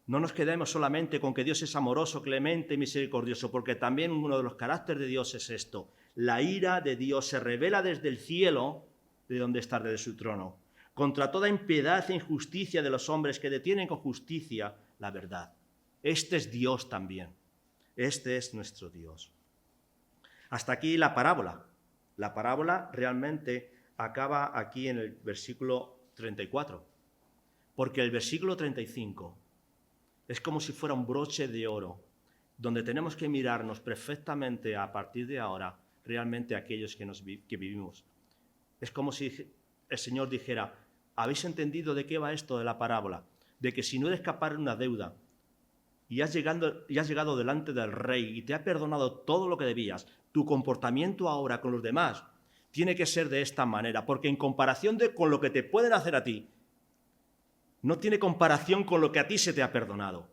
No nos quedemos solamente con que Dios es amoroso, clemente y misericordioso, porque también uno de los caracteres de Dios es esto. La ira de Dios se revela desde el cielo, de donde está desde su trono, contra toda impiedad e injusticia de los hombres que detienen con justicia la verdad. Este es Dios también. Este es nuestro Dios. Hasta aquí la parábola. La parábola realmente acaba aquí en el versículo 34, porque el versículo 35 es como si fuera un broche de oro, donde tenemos que mirarnos perfectamente a partir de ahora realmente aquellos que vivimos. Es como si el Señor dijera, ¿habéis entendido de qué va esto de la parábola? De que si no eres capaz de una deuda y has llegado delante del rey y te ha perdonado todo lo que debías, tu comportamiento ahora con los demás tiene que ser de esta manera, porque en comparación con lo que te pueden hacer a ti, no tiene comparación con lo que a ti se te ha perdonado.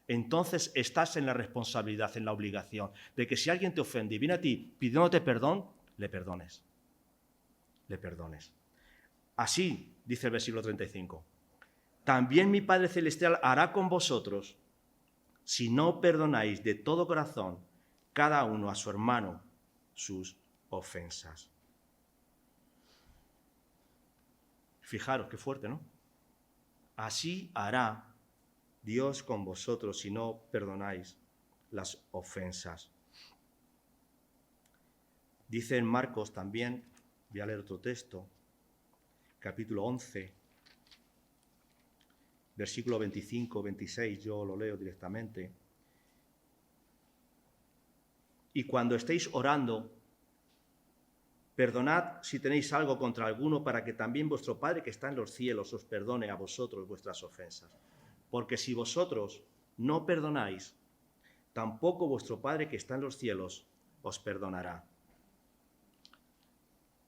Entonces estás en la responsabilidad, en la obligación de que si alguien te ofende y viene a ti pidiéndote perdón, le perdones. Le perdones. Así, dice el versículo 35, también mi Padre Celestial hará con vosotros si no perdonáis de todo corazón cada uno a su hermano sus ofensas. Fijaros, qué fuerte, ¿no? Así hará Dios con vosotros si no perdonáis las ofensas. Dice en Marcos también, voy a leer otro texto, capítulo 11, versículo 25, 26, yo lo leo directamente. Y cuando estéis orando, perdonad si tenéis algo contra alguno, para que también vuestro Padre que está en los cielos os perdone a vosotros vuestras ofensas. Porque si vosotros no perdonáis, tampoco vuestro Padre que está en los cielos os perdonará.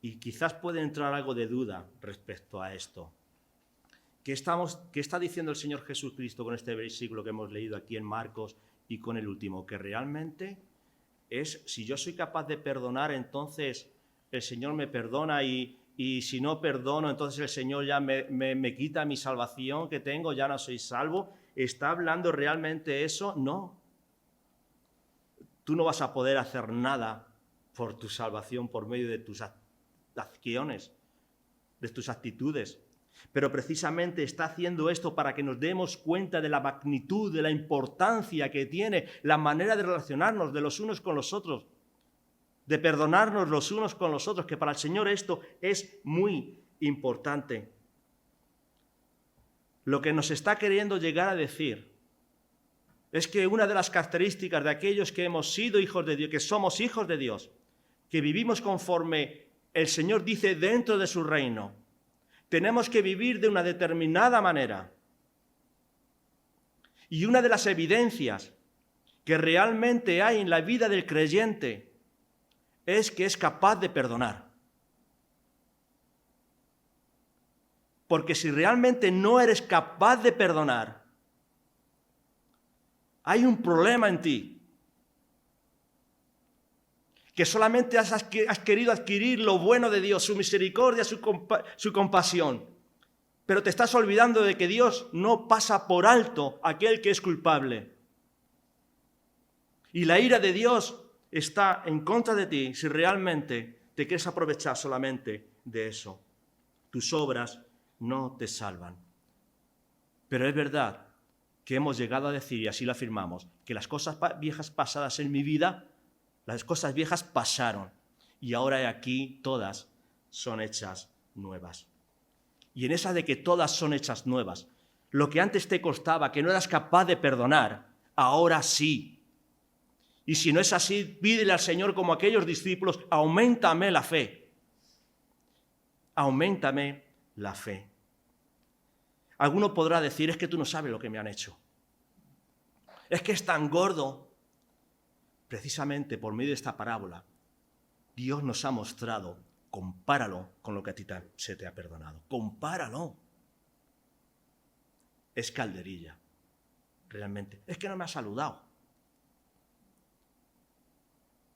Y quizás puede entrar algo de duda respecto a esto. ¿Qué está diciendo el Señor Jesucristo con este versículo que hemos leído aquí en Marcos y con el último? Que realmente es, si yo soy capaz de perdonar, entonces el Señor me perdona y si no perdono, entonces el Señor ya me quita mi salvación que tengo, ya no soy salvo. ¿Está hablando realmente eso? No. Tú no vas a poder hacer nada por tu salvación por medio de tus acciones, de tus actitudes. Pero precisamente está haciendo esto para que nos demos cuenta de la magnitud, de la importancia que tiene la manera de relacionarnos de los unos con los otros, de perdonarnos los unos con los otros, que para el Señor esto es muy importante. Lo que nos está queriendo llegar a decir es que una de las características de aquellos que hemos sido hijos de Dios, que somos hijos de Dios, que vivimos conforme el Señor dice dentro de su reino, tenemos que vivir de una determinada manera. Y una de las evidencias que realmente hay en la vida del creyente es que es capaz de perdonar. Porque si realmente no eres capaz de perdonar, hay un problema en ti. que solamente has querido adquirir lo bueno de Dios, su misericordia, su compasión. Pero te estás olvidando de que Dios no pasa por alto a aquel que es culpable. Y la ira de Dios está en contra de ti si realmente te quieres aprovechar solamente de eso. Tus obras no te salvan. Pero es verdad que hemos llegado a decir, y así lo afirmamos, que las cosas viejas pasadas en mi vida, las cosas viejas pasaron, y ahora aquí todas son hechas nuevas. Y en esa de que todas son hechas nuevas, lo que antes te costaba, que no eras capaz de perdonar, ahora sí. Y si no es así, pídele al Señor como aquellos discípulos, auméntame la fe. Auméntame la fe. Alguno podrá decir, es que tú no sabes lo que me han hecho. Es que es tan gordo. Precisamente por medio de esta parábola, Dios nos ha mostrado, compáralo con lo que a ti se te ha perdonado. Compáralo. Es calderilla, realmente. Es que no me ha saludado.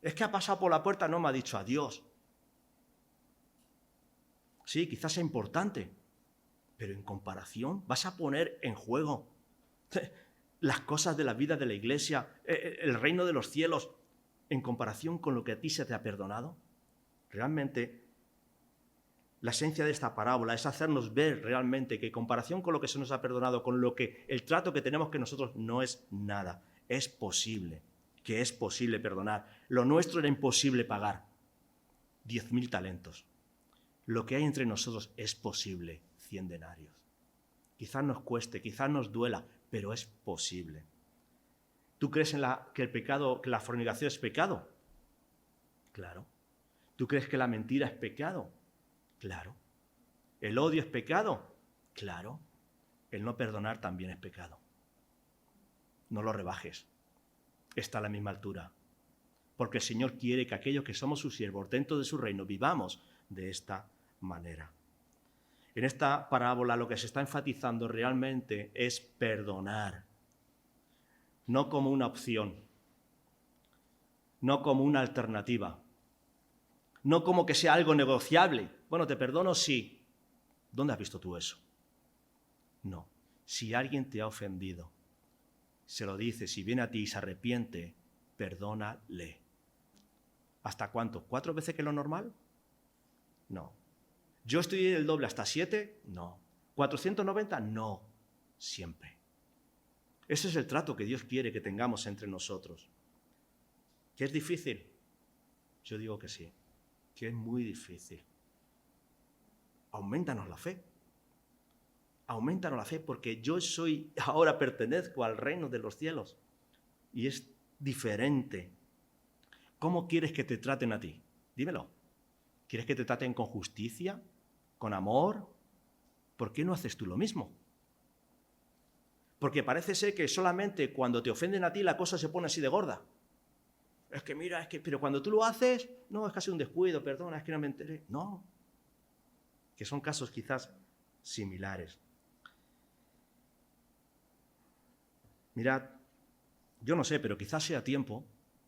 Es que ha pasado por la puerta y no me ha dicho adiós. Sí, quizás sea importante, pero en comparación vas a poner en juego las cosas de la vida de la iglesia, el reino de los cielos, en comparación con lo que a ti se te ha perdonado. Realmente, la esencia de esta parábola es hacernos ver realmente que en comparación con lo que se nos ha perdonado, con lo que el trato que tenemos que nosotros no es nada. Es posible, que es posible perdonar. Lo nuestro era imposible pagar. 10.000 talentos. Lo que hay entre nosotros es posible. 100 denarios. Quizás nos cueste, quizás nos duela, pero es posible. ¿Tú crees que el pecado, que la fornicación es pecado? Claro. ¿Tú crees que la mentira es pecado? Claro. ¿El odio es pecado? Claro. El no perdonar también es pecado. No lo rebajes. Está a la misma altura. Porque el Señor quiere que aquellos que somos sus siervos dentro de su reino vivamos de esta manera. En esta parábola lo que se está enfatizando realmente es perdonar. No como una opción. No como una alternativa. No como que sea algo negociable. Bueno, te perdono, sí. ¿Dónde has visto tú eso? No. Si alguien te ha ofendido, se lo dice, si viene a ti y se arrepiente, perdónale. ¿Hasta cuánto? ¿4 veces que lo normal? No. ¿Yo estoy el doble hasta 7? No. ¿490? No. Siempre. Ese es el trato que Dios quiere que tengamos entre nosotros. ¿Que es difícil? Yo digo que sí. Que es muy difícil. Aumentanos la fe. Aumentanos la fe porque yo ahora pertenezco al reino de los cielos. Y es diferente. ¿Cómo quieres que te traten a ti? Dímelo. ¿Quieres que te traten con justicia? ¿Con amor? ¿Por qué no haces tú lo mismo? Porque parece ser que solamente cuando te ofenden a ti la cosa se pone así de gorda. Es que mira, pero cuando tú lo haces, no, es casi un descuido, perdona, es que no me enteré. No, que son casos quizás similares. Mirad, yo no sé, pero quizás sea tiempo,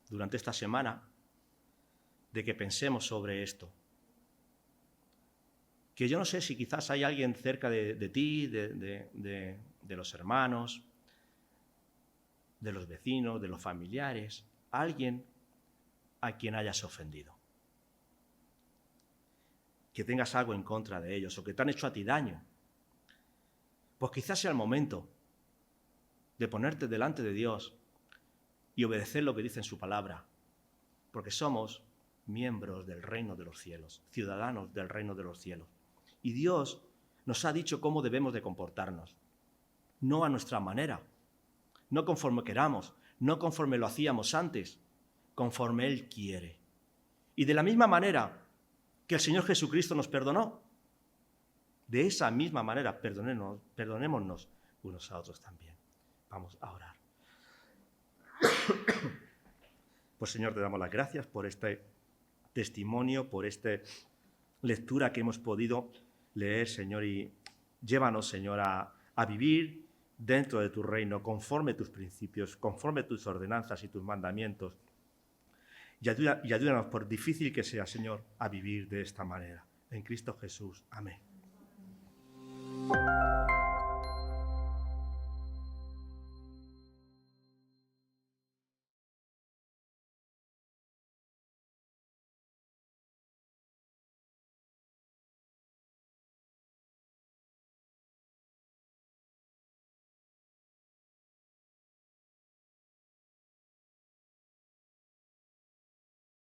durante esta semana, de que pensemos sobre esto. Que yo no sé si quizás hay alguien cerca de ti, de los hermanos, de los vecinos, de los familiares, alguien a quien hayas ofendido. Que tengas algo en contra de ellos o que te han hecho a ti daño. Pues quizás sea el momento de ponerte delante de Dios y obedecer lo que dice en su palabra, porque somos miembros del reino de los cielos, ciudadanos del reino de los cielos. Y Dios nos ha dicho cómo debemos de comportarnos, no a nuestra manera, no conforme queramos, no conforme lo hacíamos antes, conforme Él quiere. Y de la misma manera que el Señor Jesucristo nos perdonó, de esa misma manera perdonémonos unos a otros también. Vamos a orar. Pues Señor, te damos las gracias por este testimonio, por esta lectura que hemos podido leer, Señor, y llévanos, Señor, a vivir dentro de tu reino, conforme tus principios, conforme tus ordenanzas y tus mandamientos. Y ayúdanos, por difícil que sea, Señor, a vivir de esta manera. En Cristo Jesús. Amén.